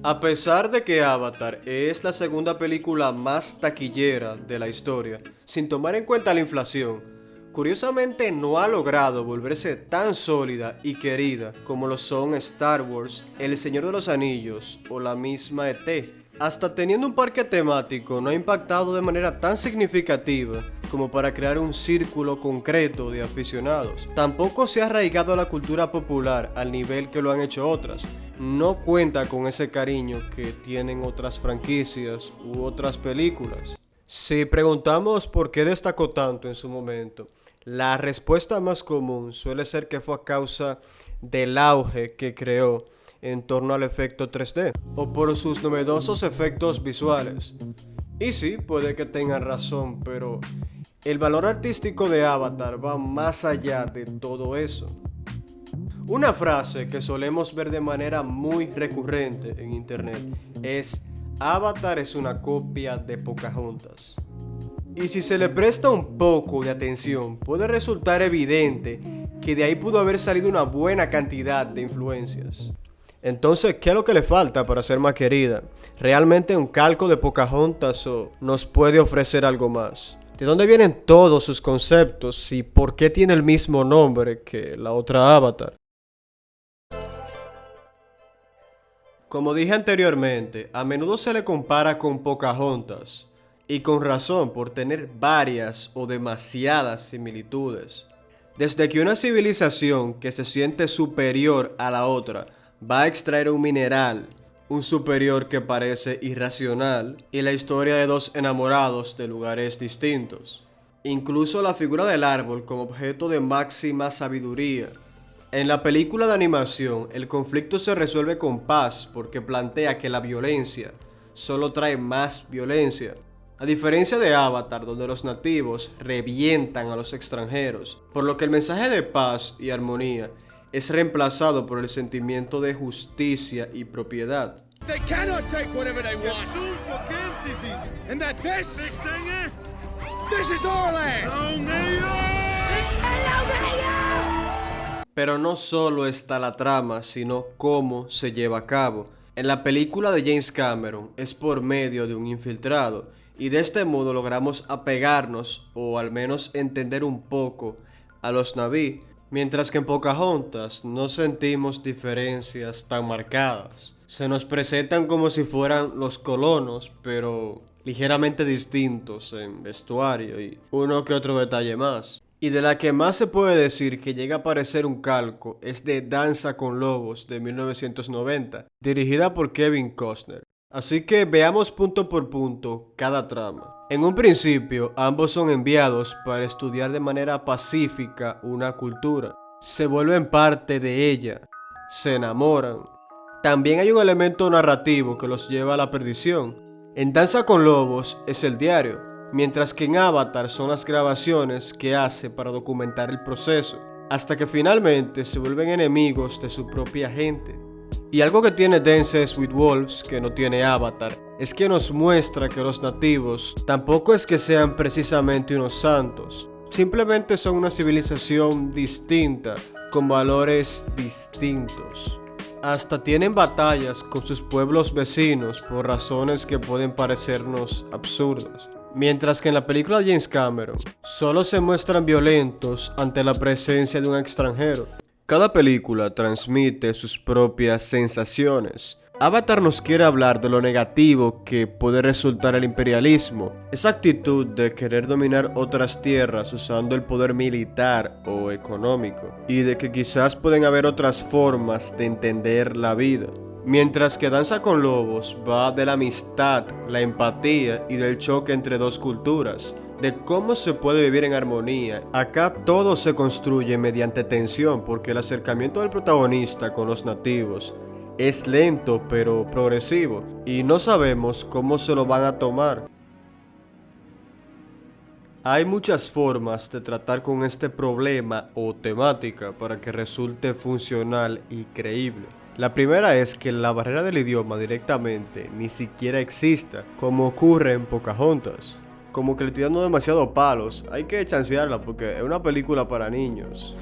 A pesar de que Avatar es la segunda película más taquillera de la historia, sin tomar en cuenta la inflación, curiosamente no ha logrado volverse tan sólida y querida como lo son Star Wars, El Señor de los Anillos o la misma ET. Hasta teniendo un parque temático no ha impactado de manera tan significativa como para crear un círculo concreto de aficionados. Tampoco se ha arraigado a la cultura popular al nivel que lo han hecho otras. No cuenta con ese cariño que tienen otras franquicias u otras películas. Si preguntamos por qué destacó tanto en su momento, la respuesta más común suele ser que fue a causa del auge que creó en torno al efecto 3D o por sus novedosos efectos visuales. Y sí, puede que tengan razón, pero el valor artístico de Avatar va más allá de todo eso. Una frase que solemos ver de manera muy recurrente en internet es: Avatar es una copia de Pocahontas. Y si se le presta un poco de atención, puede resultar evidente que de ahí pudo haber salido una buena cantidad de influencias. Entonces, ¿qué es lo que le falta para ser más querida? ¿Realmente un calco de Pocahontas o nos puede ofrecer algo más? ¿De dónde vienen todos sus conceptos y por qué tiene el mismo nombre que la otra Avatar? Como dije anteriormente, a menudo se le compara con Pocahontas, y con razón por tener varias o demasiadas similitudes. Desde que una civilización que se siente superior a la otra va a extraer un mineral, un superior que parece irracional, y la historia de dos enamorados de lugares distintos. Incluso la figura del árbol como objeto de máxima sabiduría. En la película de animación, el conflicto se resuelve con paz porque plantea que la violencia solo trae más violencia. A diferencia de Avatar, donde los nativos revientan a los extranjeros, por lo que el mensaje de paz y armonía es reemplazado por el sentimiento de justicia y propiedad. They cannot take whatever they want. And that this is our land. Pero no solo está la trama, sino cómo se lleva a cabo. En la película de James Cameron es por medio de un infiltrado, y de este modo logramos apegarnos, o al menos entender un poco, a los Na'vi, mientras que en Pocahontas no sentimos diferencias tan marcadas. Se nos presentan como si fueran los colonos, pero ligeramente distintos en vestuario y uno que otro detalle más. Y de la que más se puede decir que llega a parecer un calco es de Danza con Lobos de 1990, dirigida por Kevin Costner. Así que veamos punto por punto cada trama. En un principio, ambos son enviados para estudiar de manera pacífica una cultura. Se vuelven parte de ella, se enamoran. También hay un elemento narrativo que los lleva a la perdición. En Danza con Lobos es el diario, mientras que en Avatar son las grabaciones que hace para documentar el proceso, hasta que finalmente se vuelven enemigos de su propia gente. Y algo que tiene Dances with Wolves que no tiene Avatar es que nos muestra que los nativos tampoco es que sean precisamente unos santos, simplemente son una civilización distinta con valores distintos. Hasta tienen batallas con sus pueblos vecinos por razones que pueden parecernos absurdas. Mientras que en la película de James Cameron solo se muestran violentos ante la presencia de un extranjero. Cada película transmite sus propias sensaciones. Avatar nos quiere hablar de lo negativo que puede resultar el imperialismo, esa actitud de querer dominar otras tierras usando el poder militar o económico, y de que quizás pueden haber otras formas de entender la vida. Mientras que Danza con Lobos va de la amistad, la empatía y del choque entre dos culturas, de cómo se puede vivir en armonía. Acá todo se construye mediante tensión porque el acercamiento del protagonista con los nativos es lento pero progresivo y no sabemos cómo se lo van a tomar. Hay muchas formas de tratar con este problema o temática para que resulte funcional y creíble. La primera es que la barrera del idioma directamente ni siquiera exista, como ocurre en Pocahontas. Como que le estoy dando demasiado palos, hay que chancearla porque es una película para niños.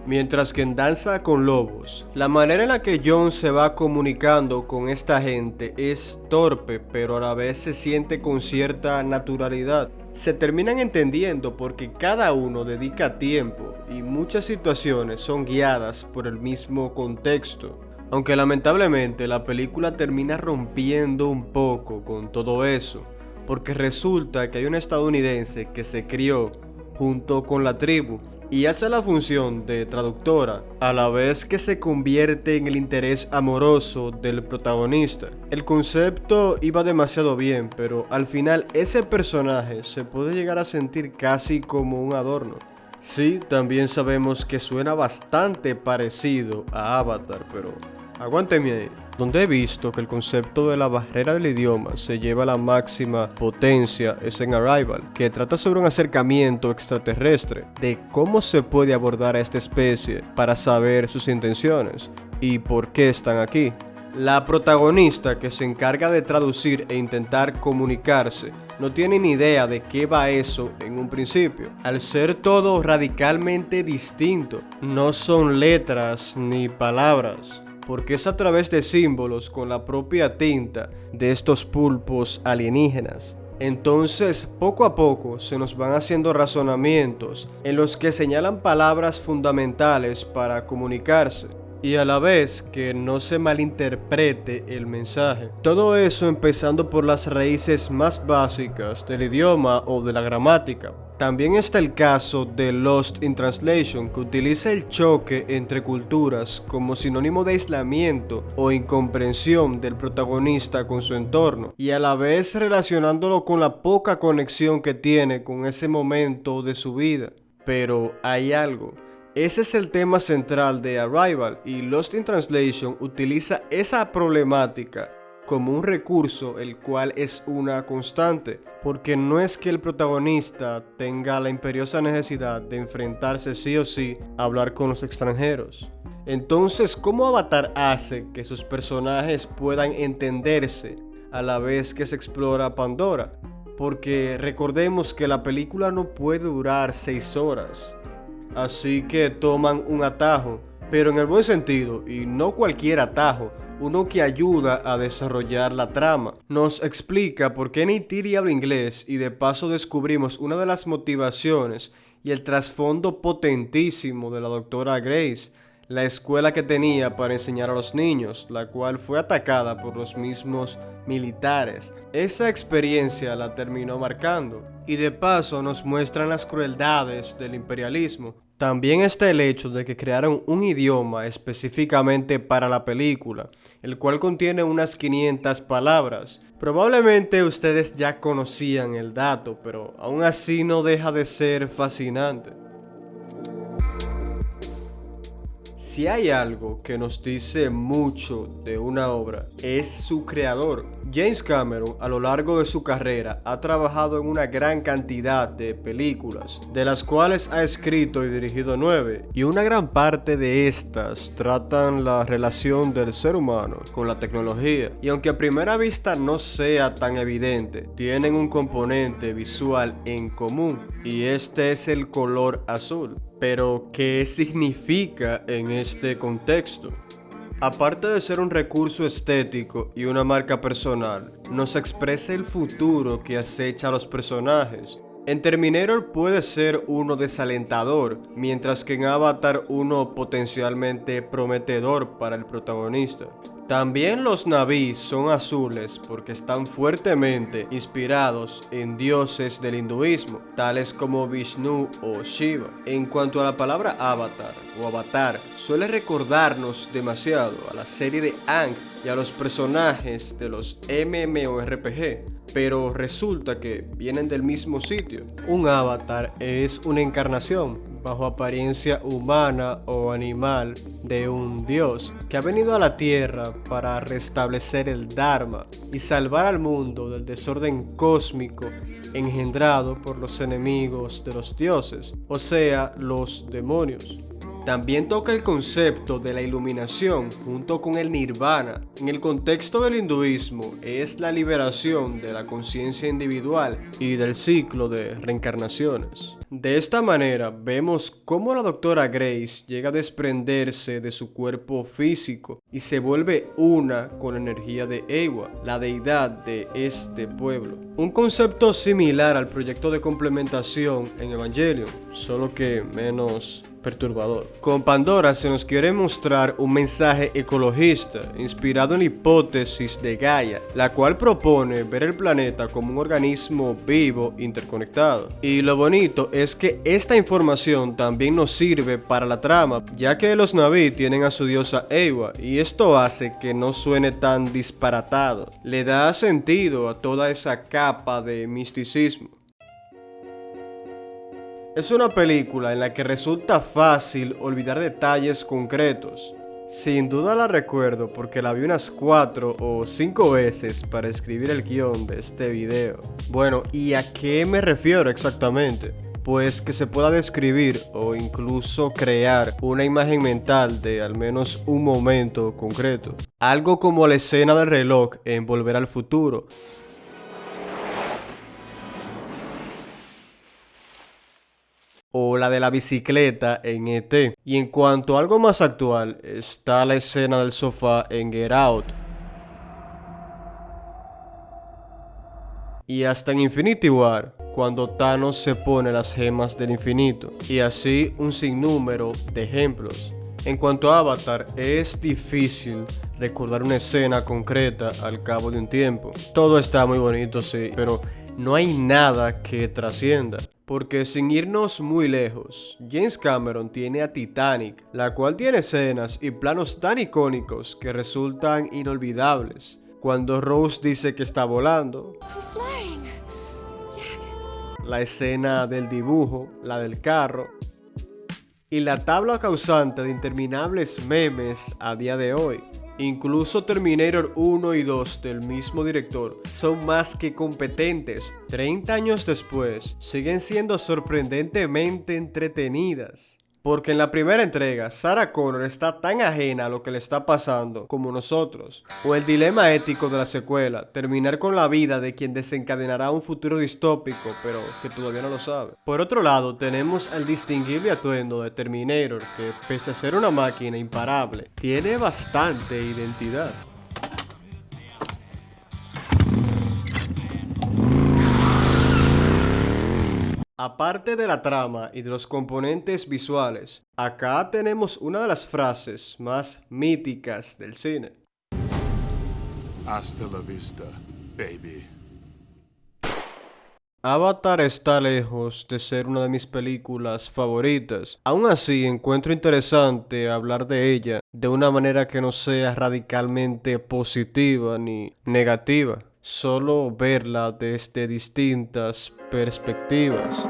Mientras que en Danza con Lobos, la manera en la que Jon se va comunicando con esta gente es torpe, pero a la vez se siente con cierta naturalidad. Se terminan entendiendo porque cada uno dedica tiempo y muchas situaciones son guiadas por el mismo contexto. Aunque lamentablemente la película termina rompiendo un poco con todo eso, porque resulta que hay un estadounidense que se crió junto con la tribu y hace la función de traductora, a la vez que se convierte en el interés amoroso del protagonista. El concepto iba demasiado bien, pero al final ese personaje se puede llegar a sentir casi como un adorno. Sí, también sabemos que suena bastante parecido a Avatar, pero aguánteme ahí. Donde he visto que el concepto de la barrera del idioma se lleva a la máxima potencia es en Arrival, que trata sobre un acercamiento extraterrestre, de cómo se puede abordar a esta especie para saber sus intenciones y por qué están aquí. La protagonista, que se encarga de traducir e intentar comunicarse, no tiene ni idea de qué va eso en un principio. Al ser todo radicalmente distinto, no son letras ni palabras, porque es a través de símbolos con la propia tinta de estos pulpos alienígenas. Entonces, poco a poco se nos van haciendo razonamientos en los que señalan palabras fundamentales para comunicarse y a la vez que no se malinterprete el mensaje. Todo eso empezando por las raíces más básicas del idioma o de la gramática. También está el caso de Lost in Translation, que utiliza el choque entre culturas como sinónimo de aislamiento o incomprensión del protagonista con su entorno, y a la vez relacionándolo con la poca conexión que tiene con ese momento de su vida. Pero hay algo. Ese es el tema central de Arrival, y Lost in Translation utiliza esa problemática como un recurso el cual es una constante, porque no es que el protagonista tenga la imperiosa necesidad de enfrentarse sí o sí a hablar con los extranjeros. Entonces, ¿cómo Avatar hace que sus personajes puedan entenderse a la vez que se explora Pandora? Porque recordemos que la película no puede durar 6 horas, así que toman un atajo, pero en el buen sentido, y no cualquier atajo, uno que ayuda a desarrollar la trama. Nos explica por qué Neytiri habla inglés y de paso descubrimos una de las motivaciones y el trasfondo potentísimo de la doctora Grace, la escuela que tenía para enseñar a los niños, la cual fue atacada por los mismos militares. Esa experiencia la terminó marcando y de paso nos muestran las crueldades del imperialismo. También está el hecho de que crearon un idioma específicamente para la película, el cual contiene unas 500 palabras. Probablemente ustedes ya conocían el dato, pero aún así no deja de ser fascinante. Si hay algo que nos dice mucho de una obra, es su creador. James Cameron, a lo largo de su carrera, ha trabajado en una gran cantidad de películas, de las cuales ha escrito y dirigido 9, y una gran parte de estas tratan la relación del ser humano con la tecnología, y aunque a primera vista no sea tan evidente, tienen un componente visual en común, y este es el color azul. Pero, ¿qué significa en este contexto? Aparte de ser un recurso estético y una marca personal, nos expresa el futuro que acecha a los personajes. En Terminator puede ser uno desalentador, mientras que en Avatar uno potencialmente prometedor para el protagonista. También los Na'vi son azules porque están fuertemente inspirados en dioses del hinduismo, tales como Vishnu o Shiva. En cuanto a la palabra avatar o avatar, suele recordarnos demasiado a la serie de Aang y a los personajes de los MMORPG, pero resulta que vienen del mismo sitio. Un avatar es una encarnación bajo apariencia humana o animal de un dios que ha venido a la tierra para restablecer el Dharma y salvar al mundo del desorden cósmico engendrado por los enemigos de los dioses, o sea, los demonios. También toca el concepto de la iluminación junto con el nirvana. En el contexto del hinduismo es la liberación de la conciencia individual y del ciclo de reencarnaciones. De esta manera vemos cómo la doctora Grace llega a desprenderse de su cuerpo físico y se vuelve una con la energía de Eywa, la deidad de este pueblo. Un concepto similar al proyecto de complementación en Evangelion, solo que menos perturbador. Con Pandora se nos quiere mostrar un mensaje ecologista inspirado en la hipótesis de Gaia, la cual propone ver el planeta como un organismo vivo interconectado. Y lo bonito es que esta información también nos sirve para la trama, ya que los Na'vi tienen a su diosa Eywa y esto hace que no suene tan disparatado. Le da sentido a toda esa capa de misticismo. Es una película en la que resulta fácil olvidar detalles concretos. Sin duda la recuerdo porque la vi unas 4 o 5 veces para escribir el guión de este video. Bueno, ¿y a qué me refiero exactamente? Pues que se pueda describir o incluso crear una imagen mental de al menos un momento concreto. Algo como la escena del reloj en Volver al Futuro. O la de la bicicleta en E.T. Y en cuanto a algo más actual, está la escena del sofá en Get Out. Y hasta en Infinity War, cuando Thanos se pone las gemas del infinito. Y así un sinnúmero de ejemplos. En cuanto a Avatar, es difícil recordar una escena concreta al cabo de un tiempo. Todo está muy bonito, sí, pero no hay nada que trascienda. Porque sin irnos muy lejos, James Cameron tiene a Titanic, la cual tiene escenas y planos tan icónicos que resultan inolvidables. Cuando Rose dice que está volando, la escena del dibujo, la del carro, y la tabla causante de interminables memes a día de hoy. Incluso Terminator 1 y 2 del mismo director son más que competentes. 30 años después, siguen siendo sorprendentemente entretenidas. Porque en la primera entrega, Sarah Connor está tan ajena a lo que le está pasando como nosotros. O el dilema ético de la secuela, terminar con la vida de quien desencadenará un futuro distópico, pero que todavía no lo sabe. Por otro lado, tenemos al distinguible atuendo de Terminator, que pese a ser una máquina imparable, tiene bastante identidad. Aparte de la trama y de los componentes visuales, acá tenemos una de las frases más míticas del cine. Hasta la vista, baby. Avatar está lejos de ser una de mis películas favoritas. Aún así, encuentro interesante hablar de ella de una manera que no sea radicalmente positiva ni negativa. Solo verla desde distintas perspectivas.